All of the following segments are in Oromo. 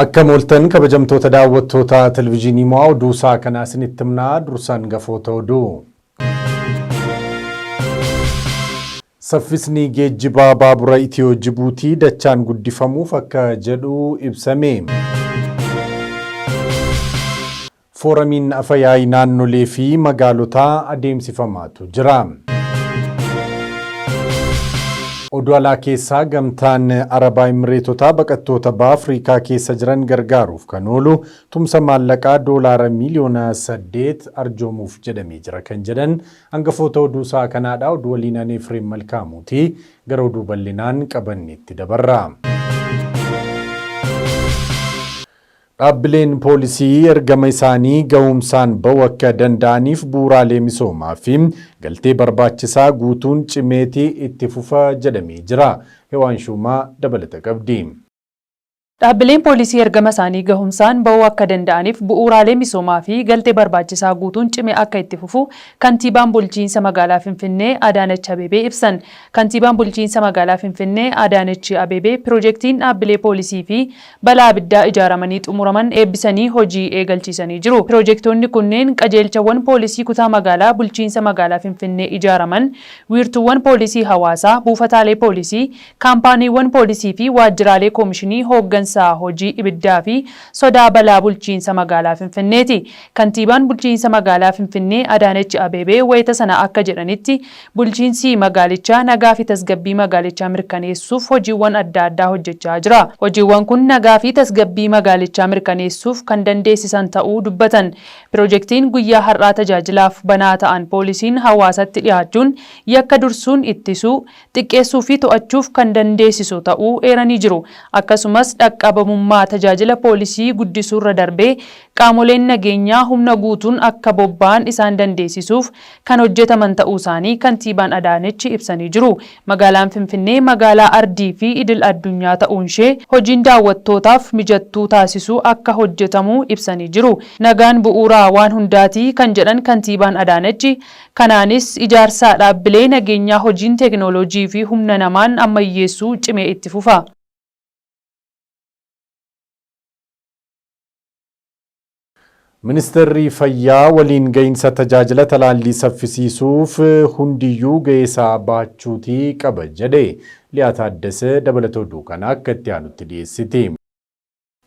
Akka mooltan kabajamtoota daawwattoota televizyiinii mo'aa oduusaa kanaa isinitti himnaa dursaan gafoota oduu. Saffisni geejjibaa baabura Itiyoo Jibuutii dachaan guddifamuuf akka jedhu ibsame. Fooramiin afyaa'ii naannolee fi magaalotaa adeemsifamaatu jira. Oduu alaa keessaa gamtaan Arabaa Imireetotaa baqattoota Afrikaa keessa jiran gargaaruuf kan oolu tumsa maallaqaa doolaara miliyoona 8 arjoomuuf jedhamee jira kan jedhan hangafoota oduusaa kanaadha. Oduu waliin ani Efreem Malkaamuuti gara oduu bal'inaan qabanneetti dabarra. Dhaabbileen poolisii ergama isaanii ga'umsaan ba'uu akka danda'aniif bu'uuraalee misoomaa fi galtee barbaachisaa guutuun cimeetii itti fufa jedhamee jira. Hewaan Shumaa dabalata qabdi. Dhaabbileen poolisii ergama isaanii ga'umsaan ba'uu akka danda'aniif bu'uuraalee misoomaa fi galtee barbaachisaa guutuun cimee akka itti fufu kantiibaan bulchiinsa magaalaa Finfinnee Adaanech Abeebee ibsan. Kantiibaan bulchiinsa magaalaa Finfinnee Adaanech Abeebee piroojeektiin dhaabbilee poolisii fi balaa abiddaa ijaaramanii xumuraman eebbisanii hojii eegalchiisanii jiru. Piroojeektoonni kunneen qajeelchawwan poolisii kutaa magaalaa bulchiinsa magaalaa Finfinnee ijaaraman, wiirtuuwwan poolisii hawaasaa, buufataalee poolisii, kaampaaniiwwan poolisii fi waajjiraalee koomishinii hooggansa hojii ibiddaa fi sodaa balaa bulchiinsa magaalaa Finfinneeti. Kantiibaan bulchiinsa magaalaa Finfinnee Adaanech Abeebee wayita sana akka jedhanitti bulchiinsi magaalichaa nagaa fi tasgabbii magaalichaa mirkaneessuuf hojiiwwan adda addaa hojjechaa jira. Hojiiwwan kun nagaa fi tasgabbii magaalichaa mirkaneessuuf kan dandeessisan ta'uu dubbatan. Piroojeektiin guyyaa har'aa tajaajilaaf banaa ta'an poolisiin hawaasatti dhiyaachuun yakka dursuun ittisuu, xiqqeessuu fi to'achuuf kan dandeessisu ta'uu eeranii jiru. Akkasumas qabamummaa tajaajila poolisii guddisuurra darbee qaamoleen nageenyaa humna guutuun akka bobba'an isaan dandeessisuuf kan hojjetaman ta'uu isaanii kantiibaan Adaanech ibsanii jiru. Magaalaan Finfinnee magaalaa ardii fi idil addunyaa ta'uun ishee hojiin daawwattootaaf mijattuu taasisuu akka hojjetamu ibsanii jiru. Nagaan bu'uuraa waan hundaati kan jedhan kantiibaan Adaanech, kanaanis ijaarsa dhaabbilee nageenyaa hojiin teekinooloojii fi humna namaan ammayyeessuu cimee itti fufa. Ministeerri Fayyaa waliin ga'iinsa tajaajila talaallii saffisiisuuf hundiyyuu ga'eesaa baachuutii qaba jedhe Liyaa Taaddasee dabalata oduu kana akka itti aanutti dhiyeessiti.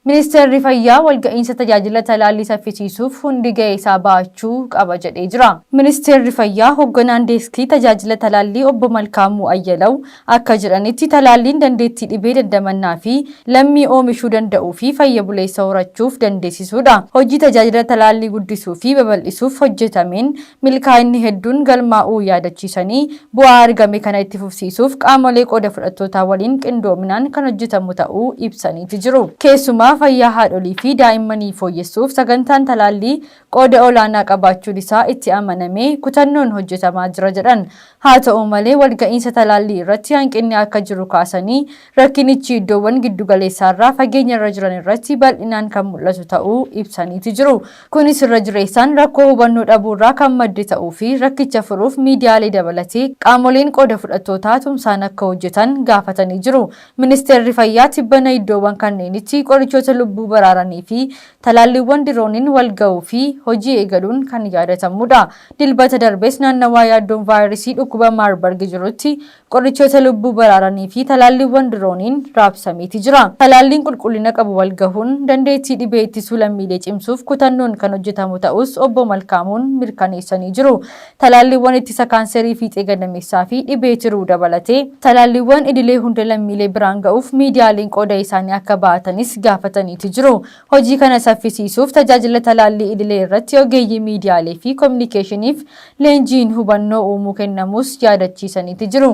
Ministeerri Fayyaa walga'iinsa tajaajila talaallii saffisiisuuf hundi ga'eesaa baachuu qaba jedhee jira. Ministeerri Fayyaa hoogganaan deeskii tajaajila talaallii obbo Malkaamuu Ayyalaw akka jedhanitti talaalliin dandeettii dhibee dandamannaa fi lammii oomishuu danda'uu fi fayya buleessa horachuuf dandeessisuudha. Hojii tajaajila talaallii guddisuu fi babal'isuuf hojjetameen milkaa'inni hedduun galmaa'uu yaadachiisanii bu'aa argame kana itti fufsiisuuf qaamolee qooda fudhattootaa waliin qindoominaan kan hojjetamu ta'uu ibsaniiti jiru. Keessumaa fayyaa haadholii fi daa'immanii fooyyessuuf sagantaan talaallii qooda olaanaa qabaachuun isaa itti amanamee kutannoon hojjetamaa jira jedhan. Haa ta'u malee walga'iinsa talaallii irratti hanqinni akka jiru kaasanii rakkinichi iddoowwan giddugaleessaarraa fageenya irra jiran irratti bal'inaan kan mul'atu ta'uu ibsaniiti jiru. Kunis irra jireessaan rakkoo hubannoo dhabuurraa kan madde ta'uu fi rakkicha furuuf miidiyaalee dabalatee qaamoleen qooda fudhattootaa tumsaan akka hojjetan gaafatanii jiru. Ministeerri Fayyaa tibbana iddoowwan kanneenitti qorichoota lubbuu baraaranii fi talaalliiwwan dirooniin wal ga'uu fi hojii eegaluun kan yaadatamudha. Dilbata darbees naannawaa yaaddoon vaayirasii dhukkuba Maarbarg jirutti qorichoota lubbuu baraaranii fi talaalliiwwan dirooniin raabsameeti jira. Talaalliin qulqullina qabu wal gahuun dandeettii dhibee ittisuu lammiilee cimsuuf kutannoon kan hojjetamu ta'us obbo Malkaamuun mirkaneessanii jiru. Talaalliiwwan ittisa kaanserii fiixee gadameessaa fi dhibee tiruu dabalatee talaalliiwwan idilee hunda lammiilee biraan ga'uuf miidiyaaleen qooda isaanii akka baatanis gaafataniiti jiru. Hojii kana saffisiisuuf tajaajila talaallii idilee irratti ogeeyyii miidiyaalee fi kominikeeshiniif leenjiin hubannoo uumuu kennamus yaadachiisaniiti jiru.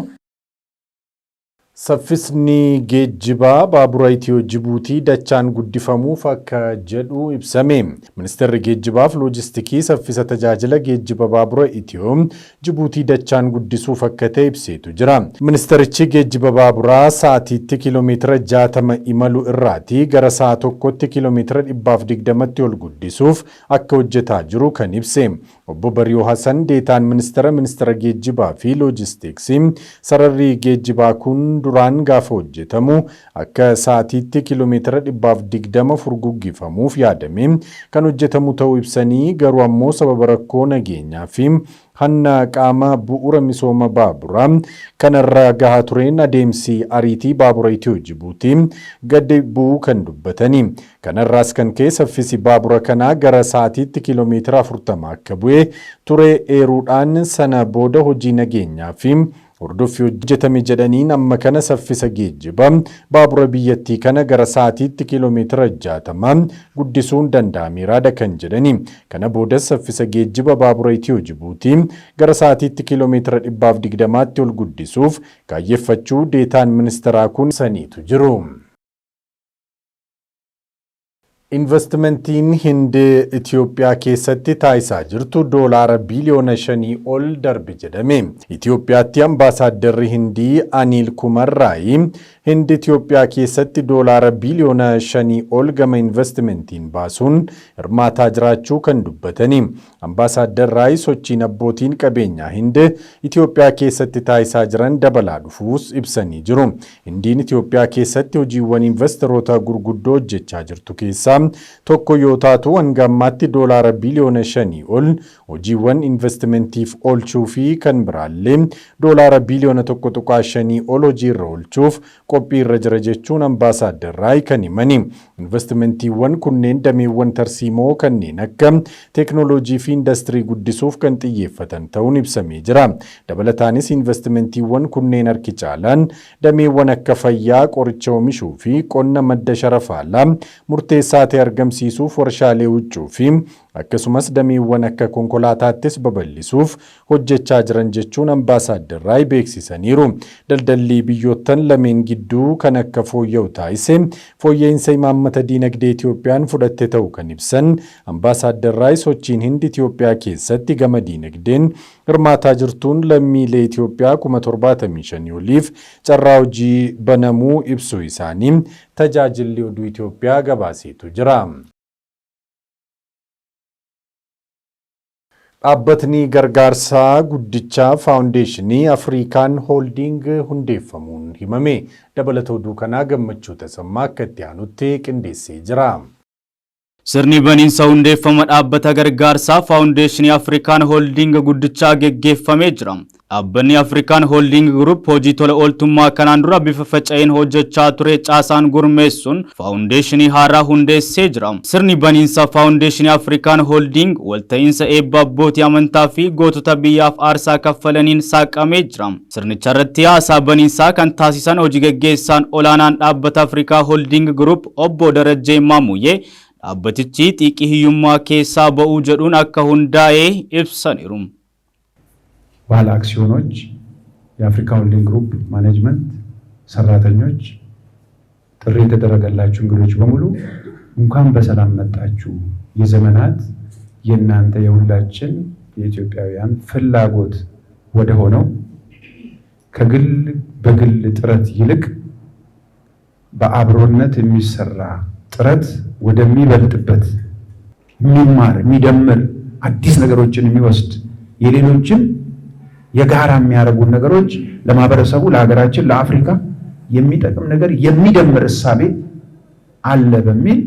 Saffisni geejjibaa baabura Itiyoo Jibuutii dachaan guddifamuuf akka jedhu ibsame. Ministeerri geejjibaaf loojistikii saffisa tajaajila geejjiba baabura Itiyoo Jibuutii dachaan guddisuuf akka ta'e ibseetu jira. Ministeerichi geejjiba baaburaa sa'aatiitti kiiloomeetira 60 imalu irraati gara sa'a tokkotti kiiloomeetira 120tti ol guddisuuf akka hojjetaa jiru kan ibse. Obbo Bariyoo Hasan deetaan ministeera geejjibaa fi loojistiksii sararri geejjibaa kun duraan gaafa hojjetamu akka sa'aatiitti kiiloomeetira 120 furguggifamuuf yaadame kan hojjetamu ta'uu ibsanii garuu ammoo sababa rakkoo nageenyaa fi hanna qaama bu'uura misooma baaburaa kanarra gahaa tureen adeemsi ariitii baabura Itiyoo-Jibuutii gadi bu'uu kan dubbatanii kanarraas kan ka'e saffisi baabura kanaa gara sa'aatiitti kiiloomeetira 40 akka bu'e ture eeruudhaan sana booda hojii nageenyaa fi hordoffii hojjetame jedhaniin amma kana saffisa geejjibaa baabura biyyattii kana gara sa'aatiitti kiiloomeetira 60 guddisuun danda'ameera kan jedhani kana booda saffisa geejjiba baabura Itiyoo-Jibuutii gara sa'aatiitti kiiloomeetira 120tti ol guddisuuf kaayyeeffachuu deetaan ministeeraa kun saniitu jiru. Investimentiin Hindi Itoophiyaa keessatti taasisaa jirtu doolaara biliyoona 5 ol darbe jedhame. Itoophiyaatti ambaasaaddarri Hindii Anil Kumar Raayi Hindi Itoophiyaa keessatti doolaara biliyoona 5 ol gama investimentiin baasuun hirmaataa jiraachuu kan dubbatani. Ambaasaaddarri Raayi sochiin abbootiin qabeenyaa Hindi Itoophiyaa keessatti taasisaa jiran dabalaa dhufuus ibsanii jiru. Hindiin Itoophiyaa keessatti hojiiwwan investoroota gurguddoo hojjechaa jirtu keessaa tokko yoo taatu hanga ammaatti doolaara biliyoona 5 ol hojiiwwan investimentiif oolchuu fi kan biraallee doolaara biliyoona 1.5 ol hojiirra oolchuuf qophii irra jira jechuun ambaasaaddarri Raayi kan himani. Investimentiiwwan kunneen dameewwan tarsiimoo kanneen akka teeknooloojii fi indastirii guddisuuf kan xiyyeeffatan ta'uun ibsamee jira. Dabalataanis investimentiiwwan kunneen harki caalaan dameewwan akka fayyaa, qoricha oomishuu fi qonna madda sharafaalaa murteessaa ta'e argamsiisuuf warshaalee huccuu fi akkasumas dameewwan akka konkolaataattis babal'isuuf hojjechaa jiran jechuun ambaasaaddarri Raayi beeksisaniiru. Daldalli biyyoottan lameen gidduu kan akka fooyya'u taasise fooyya'insa imaammata diinagdee Itiyoophiyaan fudhatte ta'uu kan ibsan ambaasaaddarri Raayi sochiin Hindi Itiyoophiyaa keessatti gama diinagdeen hirmaataa jirtuun lammiilee Itiyoophiyaa 75,000 oliif carraa hojii banamuu ibsuu isaanii tajaajilli oduu Itiyoophiyaa gabaaseetu jira. Dhaabbatni gargaarsaa guddichaa faawundeeshinii Afrikaan Hooldiing hundeeffamuun himame. Dabalata oduu kanaa Gammachuu Tasammaa akka itti aanutti qindeessee jira. Sirni baniinsa hundeeffama dhaabbata gargaarsaa faawundeeshinii Afrikaan Hooldiing guddichaa geggeeffamee jira. Dhaabbanni Afrikaan Hooldiing Group hojii tola ooltummaa kanaan dura bifa faca'een hojjechaa ture caasaan gurmeessuun faawundeeshinii haaraa hundeessee jira. Sirni baniinsa faawundeeshinii Afrikaan Hooldiing walta'iinsa eebba abbootii amantaa fi gootota biyyaaf aarsaa kaffalaniin saaqamee jira. Sirnicha irratti haasaa baniinsaa kan taasisan hojii gaggeessaan olaanaan dhaabbata Afrikaa Hooldiing Group obbo Darajjee Maamuyyee dhaabbatichi xiiqii hiyyummaa keessaa ba'uu jedhuun akka hundaa'ee ibsaniiru. ባለ አክሲዮኖች የአፍሪካ ሆልዲንግ ግሩፕ ማኔጅመንት ሰራተኞች ጥሪ የተደረገላችሁ እንግዶች በሙሉ እንኳን በሰላም መጣችሁ። የዘመናት የናንተ የሁላችን የኢትዮጵያውያን ፍላጎት ወደ ሆነው ከግል በግል ጥረት ይልቅ በአብሮነት የሚሰራ ጥረት ወደሚበልጥበት የሚማር የሚደምር አዲስ ነገሮችን የሚወስድ የሌሎችን የጋራ የሚያደርጉ ነገሮች ለማህበረሰቡ ለሀገራችን ለአፍሪካ የሚጠቅም ነገር የሚደምር እሳቤ አለ በሚል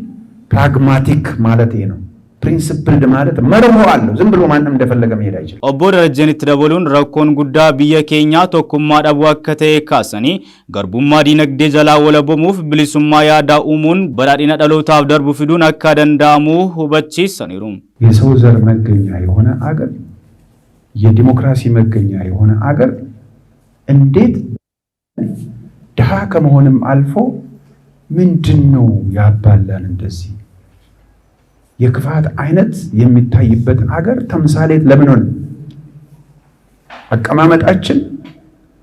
ፕራግማቲክ ማለት ነው። ፕሪንሲፕልድ ማለት መርሆ አለው። ዝም ብሎ ማንም እንደፈለገ መሄድ አይችልም። ኦቦ ደረጀን ተደበሉን ረኮን ጉዳ ብየ ኬኛ ቶኩማ ዳቡ አከተ ካሰኒ ገርቡማ ዲነግዴ ጀላ ወለቦሙፍ ብሊሱማ ያዳ ኡሙን በዳዲና ዳሎታፍ ደርቡ ፊዱን አካደንዳሙ ሁበቺ ሰኒሩ የሰው ዘር መገኛ የሆነ አገር የዲሞክራሲ መገኛ የሆነ አገር እንዴት ድሃ ከመሆንም አልፎ ምንድነው ያባላን እንደዚህ የክፋት አይነት የሚታይበት አገር ተምሳሌት ለምን ሆነ? አቀማመጣችን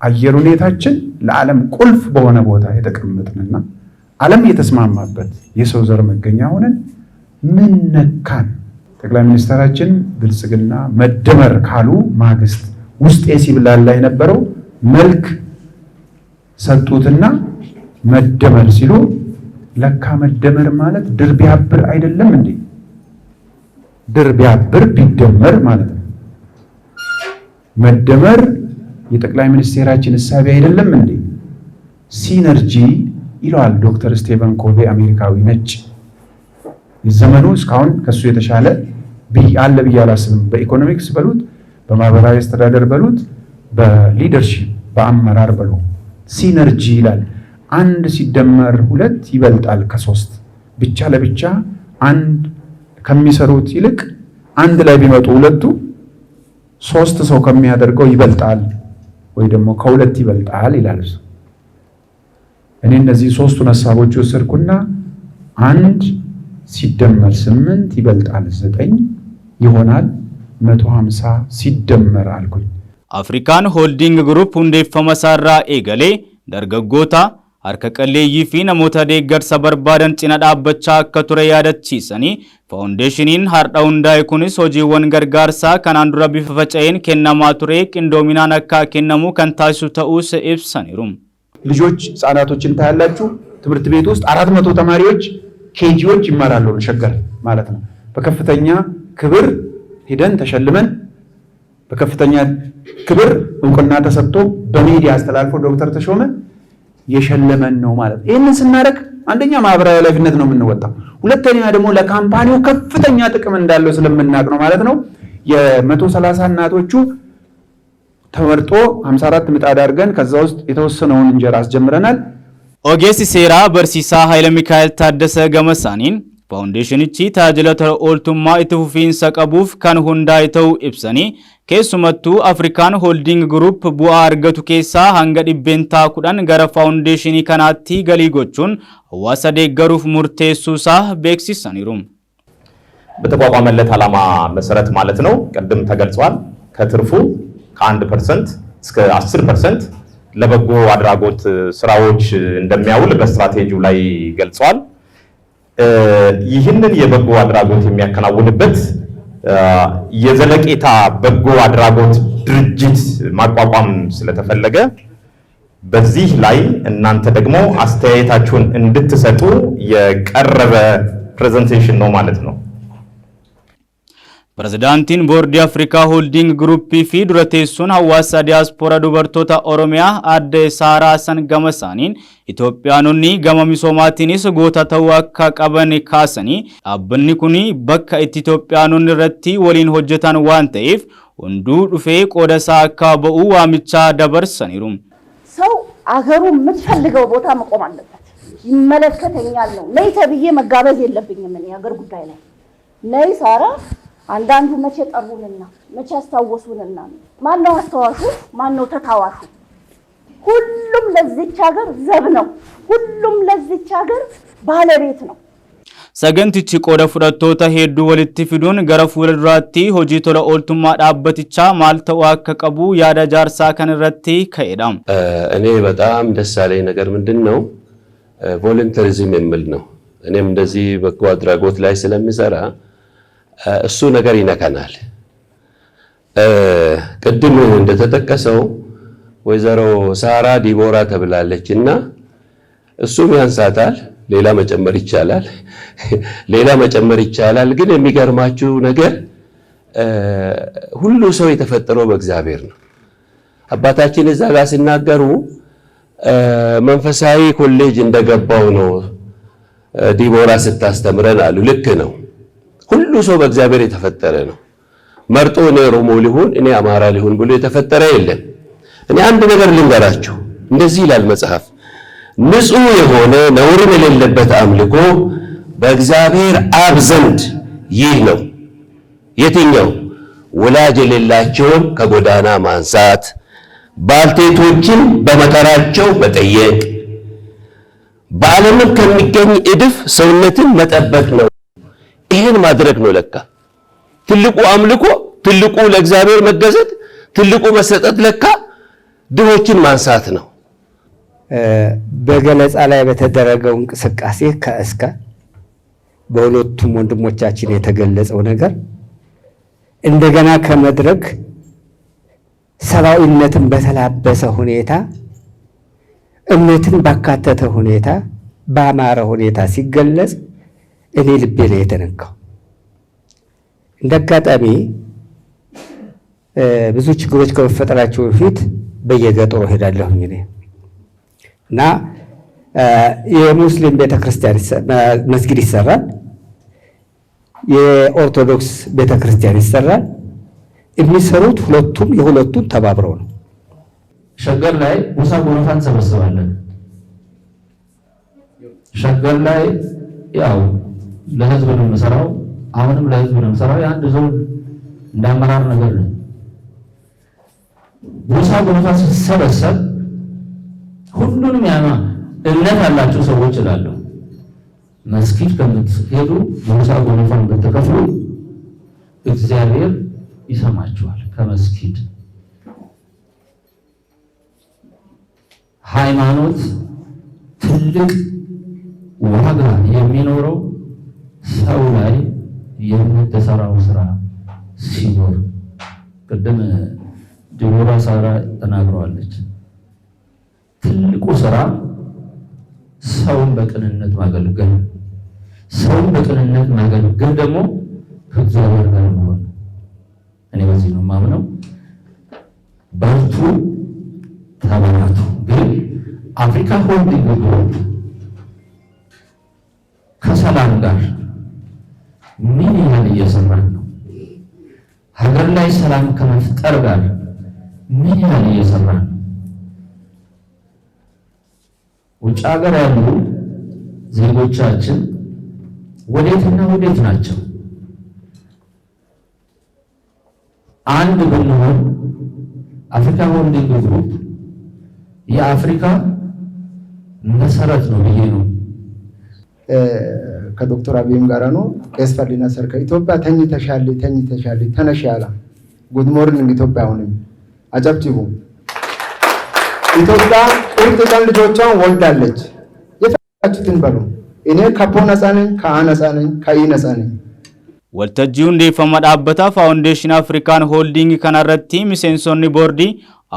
አየር ሁኔታችን ለዓለም ቁልፍ በሆነ ቦታ የተቀመጥንና ዓለም የተስማማበት የሰው ዘር መገኛ ሆነን ምን ነካን? ጠቅላይ ሚኒስትራችን ብልጽግና መደመር ካሉ ማግስት ውስጤ ሲብላላ የነበረው መልክ ሰጡትና መደመር ሲሉ ለካ መደመር ማለት ድር ቢያብር አይደለም እንዴ? ድር ቢያብር ቢደመር ማለት ነው። መደመር የጠቅላይ ሚኒስቴራችን እሳቤ አይደለም እንዴ? ሲነርጂ ይለዋል ዶክተር ስቴቨን ኮቬ አሜሪካዊ ነጭ። የዘመኑ እስካሁን ከሱ የተሻለ አለ ብዬ አላስብም። በኢኮኖሚክስ በሉት፣ በማህበራዊ አስተዳደር በሉት፣ በሊደርሺፕ በአመራር በሉ ሲነርጂ ይላል። አንድ ሲደመር ሁለት ይበልጣል ከሶስት። ብቻ ለብቻ አንድ ከሚሰሩት ይልቅ አንድ ላይ ቢመጡ ሁለቱ ሶስት ሰው ከሚያደርገው ይበልጣል ወይ ደግሞ ከሁለት ይበልጣል ይላል። እኔ እነዚህ ሶስቱን ሐሳቦች ወሰድኩና አንድ ሲደመር 8 ይበልጣል 9 ይሆናል 150 ሲደመር አልኩኝ። አፍሪካን ሆልዲንግ ግሩፕ ሁንዴeffama isaarraa eegalee dargaggoota harka qalleeyyii fi namoota deeggarsa barbaadan cina dhaabbachaa akka ture yaadachiisanii faawundeeshiniin har'a hundaa'e kunis hojiiwwan gargaarsaa kanaan dura bifa faca'een kennamaa ture qindoominaan akka kennamu kan taasisu ta'uus ibsaniiru. ልጆች ህፃናቶችን ታያላችሁ። ትምህርት ቤት ውስጥ 400 ተማሪዎች ኬጂዎች ይማራሉ ሸገር ማለት ነው። በከፍተኛ ክብር ሄደን ተሸልመን በከፍተኛ ክብር እውቅና ተሰጥቶ በሚዲያ አስተላልፎ ዶክተር ተሾመ የሸለመን ነው ማለት ነው። ይሄንን ስናደርግ አንደኛ ማህበራዊ ኃላፊነት ነው የምንወጣው፣ ሁለተኛ ደግሞ ለካምፓኒው ከፍተኛ ጥቅም እንዳለው ስለምናቅ ነው ማለት ነው። የ130 እናቶቹ ተመርጦ 54 ምጣድ አድርገን ከዛ ውስጥ የተወሰነውን እንጀራ አስጀምረናል። Ogeessi seeraa barsiisaa Haayile Mikaa'el Taaddasee Gamasaaniin faawundeeshinichi tajaajila ooltummaa itti fufiinsa qabuuf kan hundaa'e ta'uu ibsanii keessumattuu Afrikaan Holding Group bu'aa argatu keessaa hanga 10% gara faawundeeshinii kanaatti galii gochuun hawaasa deeggaruuf murteessuusaa beeksisaniiru. በተቋቋመለት ዓላማ መሰረት ማለት ነው። ቀደም ተገልጿል። ከትርፉ ከ1% እስከ 10% ለበጎ አድራጎት ስራዎች እንደሚያውል በስትራቴጂው ላይ ገልጿል። ይህንን የበጎ አድራጎት የሚያከናውንበት የዘለቄታ በጎ አድራጎት ድርጅት ማቋቋም ስለተፈለገ በዚህ ላይ እናንተ ደግሞ አስተያየታችሁን እንድትሰጡ የቀረበ ፕሬዘንቴሽን ነው ማለት ነው። Pirezidaantiin boordii Afrikaa Holding Gruppii fi dura teessuun hawaasa diiyaaspooraa dubartoota Oromiyaa aadde Saaraa Hasan Gamasaaniin Itoophiyaanonni gama misoomaatiinis goota ta'uu akka qaban kaasanii dhaabbanni kun bakka itti Itoophiyaanonni irratti waliin hojjetan waan ta'eef hunduu dhufee qooda isaa akka ba'u waamichaa dabarsaniiru. ሰው አገሩ የምትፈልገው ቦታ መቆም አለበት። ይመለከተኛል ነው ነይ ተብዬ መጋበዝ የለብኝም። እኔ አገር ጉዳይ ላይ ነይ ሳራ አንዳንዱ መቼ ጠሩንና መቼ አስታወሱንና ማን ነው አስተዋሹ ማን ነው ተታዋሹ? ሁሉም ለዚች ሀገር ዘብ ነው። ሁሉም ለዚች ሀገር ባለቤት ነው። Sagantichi qooda fudhattoota hedduu walitti fiduun gara fuula duraatti hojii tola ooltummaa dhaabbatichaa maal ta'uu akka qabu yaada jaarsaa kan irratti ka'edha. እኔ በጣም ደስ ያለኝ ነገር ምንድነው ቮለንተሪዝም የሚል ነው። እኔም እንደዚህ በጎ አድራጎት ላይ ስለምሰራ እሱ ነገር ይነካናል። ቅድም እንደተጠቀሰው ወይዘሮ ሳራ ዲቦራ ተብላለችና እሱም ያንሳታል። ሌላ መጨመር ይቻላል። ግን የሚገርማችሁ ነገር ሁሉ ሰው የተፈጠረው በእግዚአብሔር ነው። አባታችን እዛ ጋር ሲናገሩ መንፈሳዊ ኮሌጅ እንደገባው ነው ዲቦራ ስታስተምረን አሉ። ልክ ነው። ሁሉ ሰው በእግዚአብሔር የተፈጠረ ነው። መርጦ እኔ ኦሮሞ ሊሆን እኔ አማራ ሊሆን ብሎ የተፈጠረ የለም። እኔ አንድ ነገር ልንገራችሁ። እንደዚህ ይላል መጽሐፍ፣ ንጹህ የሆነ ነውር የሌለበት አምልኮ በእግዚአብሔር አብ ዘንድ ይህ ነው። የትኛው? ወላጅ የሌላቸውን ከጎዳና ማንሳት፣ ባልቴቶችን በመከራቸው መጠየቅ፣ በዓለምን ከሚገኝ እድፍ ሰውነትን መጠበቅ ነው። ይሄን ማድረግ ነው ለካ ትልቁ አምልኮ፣ ትልቁ ለእግዚአብሔር መገዘት፣ ትልቁ መሰጠት ለካ ድሆችን ማንሳት ነው። በገለጻ ላይ በተደረገው እንቅስቃሴ ከእስከ በሁለቱም ወንድሞቻችን የተገለጸው ነገር እንደገና ከመድረክ ሰብአዊነትን በተላበሰ ሁኔታ እምነትን ባካተተ ሁኔታ በአማረ ሁኔታ ሲገለጽ እኔ ልቤ ላይ የተነካው። እንደጋጣሚ ብዙ ችግሮች ከመፈጠራቸው በፊት በየገጠሩ ሄዳለሁኝ እኔ እና የሙስሊም ቤተክርስቲያን መስጊድ ይሰራል፣ የኦርቶዶክስ ቤተክርስቲያን ይሰራል። የሚሰሩት የሁለቱም ተባብረው ነው። ሸገር ላይ ሙሳ ጎኖፋን ሰበስባለን። ሸገር ላይ ያው ለህዝብ ነው የምሰራው፣ አሁንም ለህዝብ ነው የምሰራው። የአንድ ዞን እንዳመራር ነገር ነው። ሙሳ ጎኖፋን ሲሰበሰብ ሁሉንም ያማ እምነት ያላቸው ሰዎች ይላሉ መስጊድ ከምትሄዱ ሙሳ ጎኖፋን ብትከፍሉ እግዚአብሔር ይሰማችኋል። ከመስጊድ ሃይማኖት ትልቅ ዋጋ የሚኖረው ሰው ላይ የምትሰራው ስራ ሲኖር፣ ቅድም ዲቦራ ሳራ ተናግረዋለች። ትልቁ ስራ ሰውን በቅንነት ማገልገል፣ ሰውን በቅንነት ማገልገል ደግሞ ከእግዚአብሔር ጋር መሆን። እኔ በዚህ ነው የማምነው። በርቱ፣ ተባራቱ። ግን አፍሪካ ሆልዲንግ ግሩፕ ከሰላም ጋር ምን ያህል እየሰራን ነው? ሀገር ላይ ሰላም ከመፍጠር ጋር ምን ያህል እየሰራን ነው? ውጭ ሀገር ያሉ ዜጎቻችን ወዴትና ወዴት ናቸው? አንድ ብንሆን አፍሪካ ሆልዲንግ ግሩፕ የአፍሪካ መሰረት ነው ብዬ ነው። ከዶክተር አብይም ጋር ነው ቄስ ፈሊና ሰርከ ኢትዮጵያ ተኝተሻል ተነሽ ያላ ጉድ ሞርኒንግ ኢትዮጵያ አሁንም አጨብጭቡ። ኢትዮጵያ ቁርጥ ቀን ልጆቿን ወልዳለች። የፈለጋችሁትን በሉ። እኔ ከፖ ነፃ ነኝ፣ ከአ ነፃ ነኝ፣ ከኢ ነፃ ነኝ። waltajjii hundeeffama dhaabbata faawundeeshinii afrikaan hooldiingii kanarratti miseensonni boordii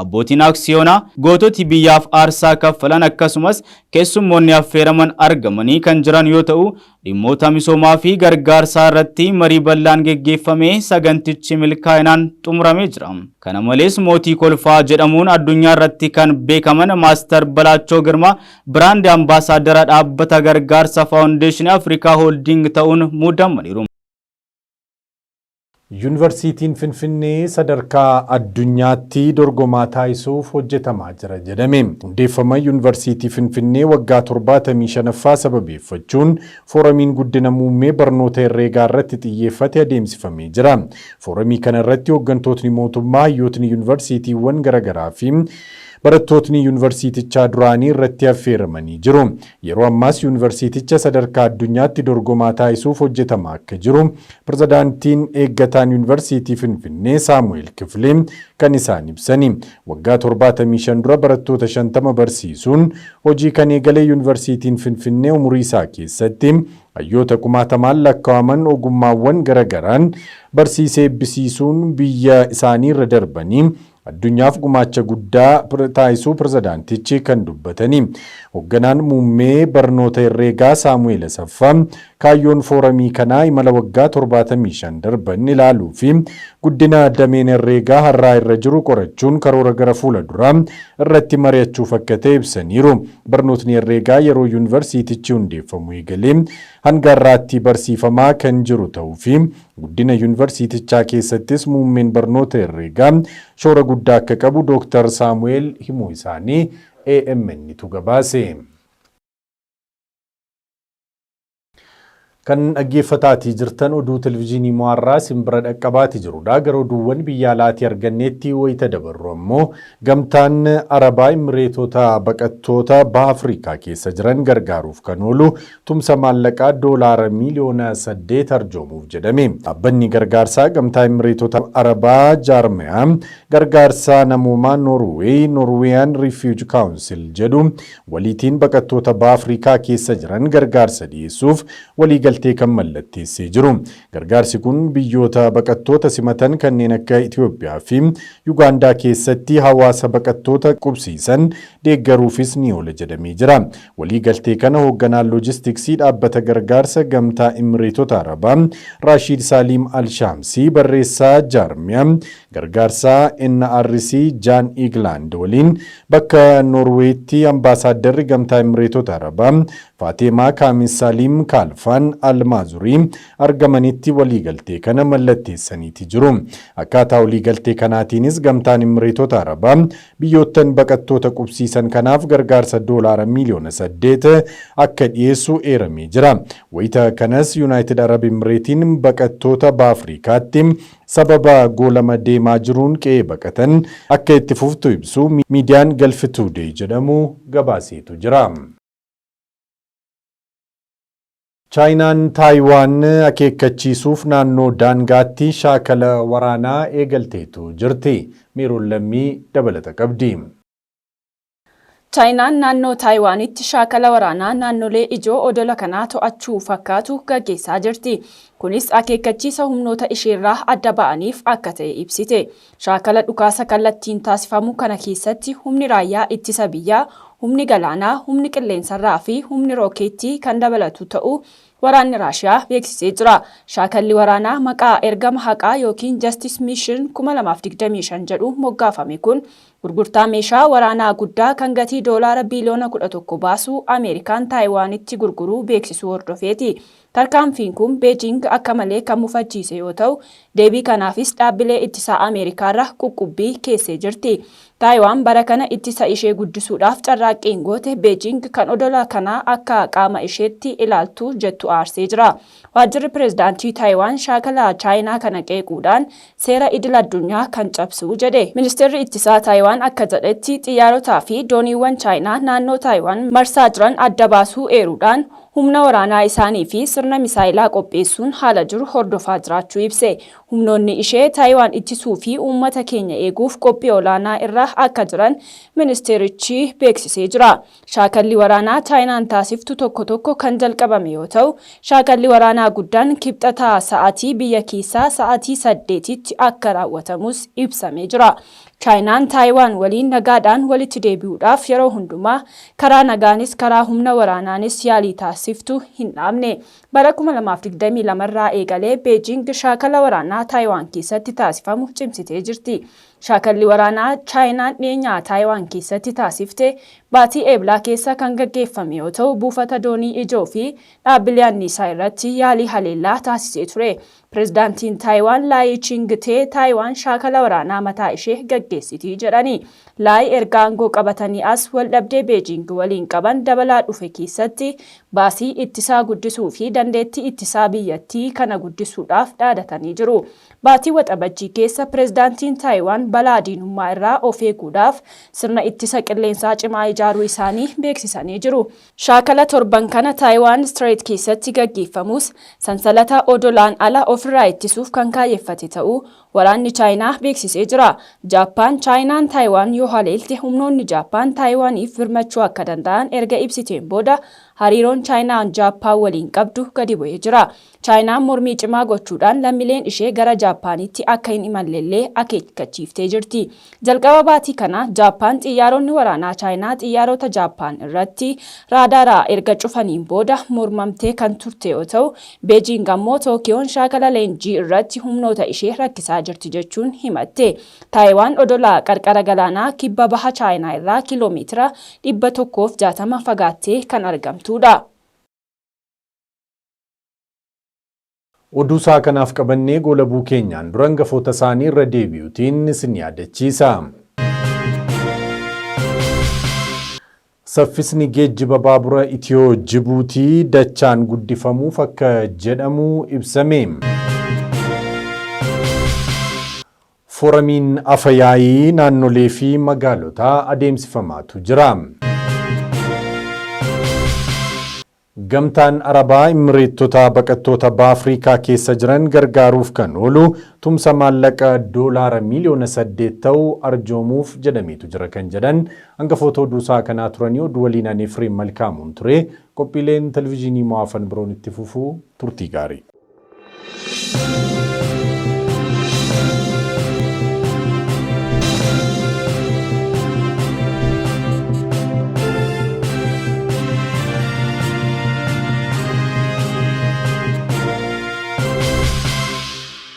abbootiin aksiyoonaa goototi biyyaaf aarsaa kaffalan akkasumas keessummoonni affeeraman argamanii kan jiran yoo ta'u dhimmoota misoomaa fi gargaarsaa irratti marii bal'aan geggeeffamee sagantichi milkaa'inaan xumuramee jira. Kana malees mootii kolfaa jedhamuun addunyaa irratti kan beekaman maaster Balaachoo Girmaa biraandii ambaasaaddara dhaabbata gargaarsa faawundeeshinii afrikaa hooldiing ta'uun muudamaniiru. Yuunivarsiitiin Finfinnee sadarkaa addunyaatti dorgomaa taasisuuf hojjetamaa jira jedhame. Hundeeffama Yuunivarsiitii Finfinnee waggaa 75ffaa sababeeffachuun fooramiin guddina muummee barnoota herreegaa irratti xiyyeeffate adeemsifamee jira. Fooramii kana irratti hooggantootni mootummaa, hayyootni yuunivarsiitiiwwan garaagaraa fi barattootni yuunivarsiitichaa duraanii irratti affeeramanii jiru. Yeroo ammaas yuunivarsiiticha sadarkaa addunyaatti dorgomaa taasisuuf hojjetamaa akka jiru pirezidaantiin eeggataan yuunivarsiitii Finfinnee Saamu'eel Kifilee kan isaan ibsani. Waggaa 75 dura barattoota 50 barsiisuun hojii kan eegale yuunivarsiitiin Finfinnee umurii isaa keessatti hayyoota kumaatamaan lakkaa'aman ogummaawwan garagaraan barsiisee eebbisiisuun biyya isaanii irra darbanii addunyaaf gumaacha guddaa taasisuu pirezidaantichi kan dubbatanii. Hoogganaan muummee barnoota herreegaa Saamu'eel Asaffaa kaayyoon fooramii kanaa imala waggaa 75 darban ilaaluu fi guddina dameen herreegaa har'aa irra jiru qorachuun karoora gara fuula duraa irratti mari'achuuf akka ta'e ibsaniiru. Barnootni herreegaa yeroo yuunivarsiitichi hundeeffamu eegalee hanga har'aatti barsiifamaa kan jiru ta'uu fi guddina yuunivarsiitichaa keessattis muummeen barnoota herreegaa shoora guddaa akka qabu Dr. Saamu'eel himuu isaanii AMNtu gabaase. Kan dhaggeeffataatii jirtan oduu televizyiinii Mo'arraa simbira dhaqqabaati jirudha. Gara oduuwwan biyya alaatii arganneetti wayita dabarru ammoo gamtaan Arabaa Imireetota baqattoota baha Afrikaa keessa jiran gargaaruuf kan oolu tumsa maallaqaa doolaara miliyoona 8 arjoomuuf jedhame. Dhaabbanni gargaarsaa gamtaa Imireetota Arabaa jaarmiyaa gargaarsaa namoomaa Norweeyaan Refuge Council jedhu waliitiin baqattoota baha Afrikaa keessa jiran gargaarsa dhiyeessuuf walii waliigaltee kan mallatteessee jiru. Gargaarsi kun biyyoota baqattoota simatan kanneen akka Itoophiyaa fi Yugaandaa keessatti hawaasa baqattoota qubsiisan deeggaruufis ni oola jedhamee jira. Waliigaltee kana hoogganaan loojistiksii dhaabbata gargaarsa gamtaa Imireetota Arabaa Rashid Salim Al-Shamsi barreessaa jaarmiyaa gargaarsaa NRC Jaan Igland waliin bakka Noorweetti ambaasaaddarri gamtaa Imireetota Arabaa Faatimaa Kaamis Salim Kaalfaan Almaazurii argamanitti waliigaltee kana mallatteessaniiti jiru. Akkaataa waliigaltee kanaatiinis gamtaan Imireetota Arabaa biyyoottan baqattoota qubsiisan kanaaf gargaarsa doolaara miliyoona 8 akka dhiyeessu eeramee jira. Wayita kanas Yuunaayitid Arab Imireetiin baqattoota Afrikaatti sababa goolama deemaa jiruun qe'ee baqatan akka itti fuftu ibsu miidiyaan Gulf Today jedhamu gabaaseetu jira. Chaayinaan Taayiwaan akeekkachiisuuf naannoo daangaatti shaakala waraanaa eegalteetu jirti. Meeroon Lammii dabalata qabdi. Chaayinaan naannoo Taayiwaanitti shaakala waraanaa naannolee ijoo odola kanaa to'achuu fakkaatu gaggeessaa jirti. Kunis akeekkachiisa humnoota isheerraa adda ba'aniif akka ta'e ibsite. Shaakala dhukaasa kallattiin taasifamu kana keessatti humni raayyaa ittisa biyyaa, humni galaanaa, humni qilleensarraa fi humni rookeettii kan dabalatu ta'uu waraanni Raashiyaa beeksisee jira. Shaakalli waraanaa maqaa ergama haqaa yookiin Justice Mission 2025 jedhu moggaafame kun gurgurtaa meeshaa waraanaa guddaa kan gatii doolaara biliyoona 11 baasu Ameerikaan Taayiwaanitti gurguruu beeksisuu hordofeeti. Tarkaanfiin kun Beijing akka malee kan mufachiise yoo ta'u, deebii kanaafis dhaabbilee ittisaa Ameerikaarra quqqubbii keessee jirti. Taayiwaan bara kana ittisa ishee guddisuudhaaf carraaqqiin goote Beijing kan odola kanaa akka qaama isheetti ilaaltu jettu aarsee jira. Waajjirri pireezidaantii Taayiwaan shaakala Chaayinaa kana qeequudhaan seera idil addunyaa kan cabsu jedhe. Ministeerri ittisaa Taayiwaan akka jedhetti xiyyaarotaa fi dooniiwwan Chaayinaa naannoo Taayiwaan marsaa jiran adda baasuu eeruudhaan humna waraanaa isaanii fi sirna misaayilaa qopheessuun haala jiru hordofaa jiraachuu ibse. Humnoonni ishee Taayiwaan ittisuu fi uummata keenya eeguuf qophii olaanaa irra akka jiran ministeerichi beeksisee jira. Shaakalli waraanaa Chaayinaan taasiftu tokko tokko kan jalqabame yoo ta'u, shaakalli waraanaa guddaan kibxataa sa'aatii biyya keessaa sa'aatii 8tti akka raawwatamus ibsamee jira. Chaayinaan Taayiwaan waliin nagaadhaan walitti deebi'uudhaaf yeroo hundumaa karaa nagaanis karaa humna waraanaanis yaalii taasiftu hin dhaabne. Bara 2022 irraa eegalee Beijing shaakala waraanaa Taayiwaan keessatti taasifamu cimsitee jirti. Shaakalli waraanaa Chaayinaan dhiyeenyaa Taayiwaan keessatti taasifte baatii eeblaa keessa kan gaggeeffame yoo ta'u, buufata doonii ijoo fi dhaabbilee anniisaa irratti yaalii haleellaa taasisee ture. Pireezidaantiin Taayiwaan Laayi Ching-tee Taayiwaan shaakala waraanaa mataa ishee gaggeessitii jedhani. Laayi erga aangoo qabatanii as waldhabdee Beijing waliin qaban dabalaa dhufe keessatti baasii ittisaa guddisuu fi dandeettii ittisaa biyyattii kana guddisuudhaaf dhaadatanii jiru. Baatii waxabajjii keessa pireezidaantiin Taayiwaan balaa diinummaa irraa of eeguudhaaf sirna ittisa qilleensaa cimaa ijaaruu isaanii beeksisanii jiru. Shaakala torban kana Taayiwaan Strait keessatti gaggeeffamus sansalata odolaan ala ofirraa ittisuuf kan kaayyeffate ta'uu waraanni Chaayinaa beeksisee jira. Jaappaan Chaayinaan Taayiwaan yoo haleelte humnoonni Jaappaan Taayiwaaniif birmachuu akka danda'an erga ibsiteen booda hariiroon Chaayinaan Jaappaan waliin qabdu gadi bu'ee jira. Chaayinaan mormii cimaa gochuudhaan lammiileen ishee gara Jaappaanitti akka hin imalleellee akeekkachiiftee jirti. Jalqaba baatii kana Jaappaan xiyyaaronni waraanaa Chaayinaa xiyyaarota Jaappaan irratti raadaaraa erga cufaniin booda mormamtee kan turte yoo ta'u, Beijing ammoo Tookiyoon shaakala leenjii irratti humnoota ishee rakkisaa jirti jechuun himatte. Taayiwaan odola qarqara galaanaa kibba baha Chaayinaa irraa kiiloomeetira 160 fagaattee kan argamtudha. Oduusaa kanaaf qabannee goolabuu keenyaan dura hangafoota isaanii irra deebi'uutiin isin yaadachiisa. Saffisni geejjiba baabura Itiyoo Jibuutii dachaan guddifamuuf akka jedhamu ibsame. Fooramiin Afyaayii naannolee fi magaalotaa adeemsifamaatu jira. Gamtaan Arabaa Imireetota baqattoota Afrikaa keessa jiran gargaaruuf kan oolu tumsa maallaqa doolaara miliyoona 8 ta'uu arjoomuuf jedhameetu jira kan jedhan hangafoota oduusaa kanaa turanii oduu waliin ani Efreem Malkaamuun ture qophiileen televizyiinii mo'afan biroon itti fufuu turtii gaarii.